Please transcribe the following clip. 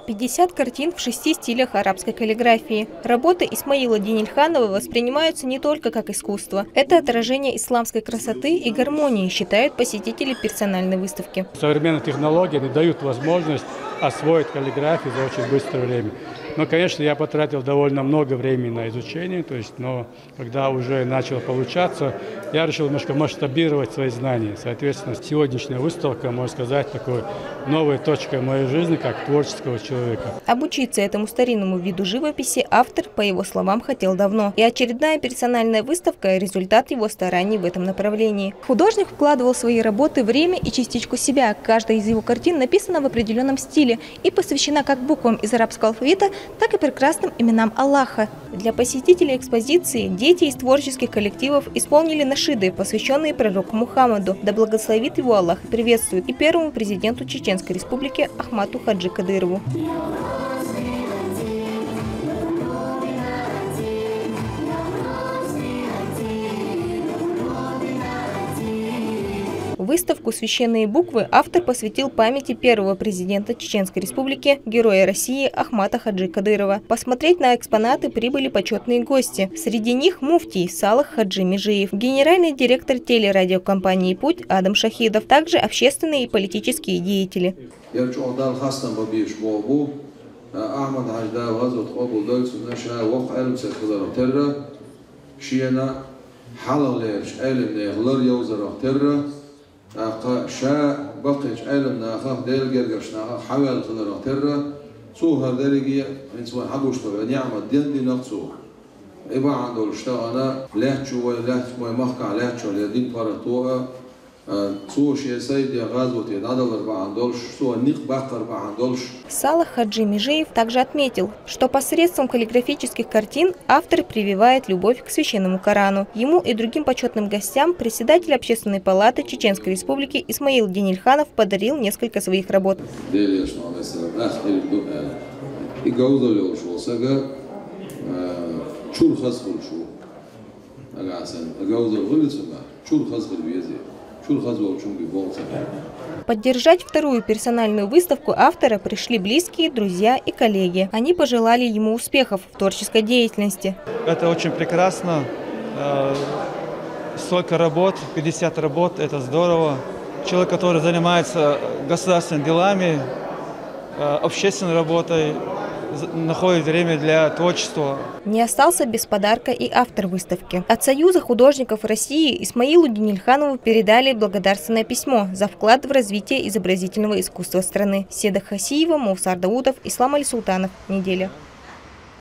50 картин в 6 стилях арабской каллиграфии. Работы Исмаила Денильханова воспринимаются не только как искусство. Это отражение исламской красоты и гармонии, считают посетители персональной выставки. Современные технологии не дают возможность освоить каллиграфию за очень быстрое время. Но, конечно, я потратил довольно много времени на изучение, но когда уже начало получаться, я решил немножко масштабировать свои знания. Соответственно, сегодняшняя выставка, можно сказать, такой новой точкой моей жизни, как творческого человека. Обучиться этому старинному виду живописи автор, по его словам, хотел давно. И очередная персональная выставка – результат его стараний в этом направлении. Художник вкладывал в свои работы время и частичку себя. Каждая из его картин написана в определенном стиле и посвящена как буквам из арабского алфавита, так и прекрасным именам Аллаха. Для посетителей экспозиции дети из творческих коллективов исполнили нашиды, посвященные пророку Мухаммаду, да благословит его Аллах и приветствует, и первому президенту Чеченской Республики Ахмату Хаджи Кадырову. Выставку «Священные буквы» автор посвятил памяти первого президента Чеченской Республики, героя России Ахмата Хаджи Кадырова. Посмотреть на экспонаты прибыли почетные гости. Среди них муфтий Салах Хаджи Межиев, генеральный директор телерадиокомпании «Путь» Адам Шахидов, также общественные и политические деятели. شاء بقيش علمنا أخاف ديل جرجشنا أخاف حوال خضرة ترى صوها دلجية من سوى حبوش طبعا نعمة دين دي نقصوه إبا عندول اشتغلنا لا تشوي لا تسمى مخكع لا تشوي لدين فرطوها Салах Хаджи Межиев также отметил, что посредством каллиграфических картин автор прививает любовь к священному Корану. Ему и другим почетным гостям председатель Общественной палаты Чеченской Республики Исмаил Денильханов подарил несколько своих работ. Поддержать вторую персональную выставку автора пришли близкие, друзья и коллеги. Они пожелали ему успехов в творческой деятельности. Это очень прекрасно. Столько работ, 50 работ, это здорово. Человек, который занимается государственными делами, общественной работой, находит время для творчества. Не остался без подарка и автор выставки. От Союза художников России Исмаилу Денильханову передали благодарственное письмо за вклад в развитие изобразительного искусства страны. Седа Хасиева, Мовсар Даудов, Ислам Аль-Султанов. Неделя.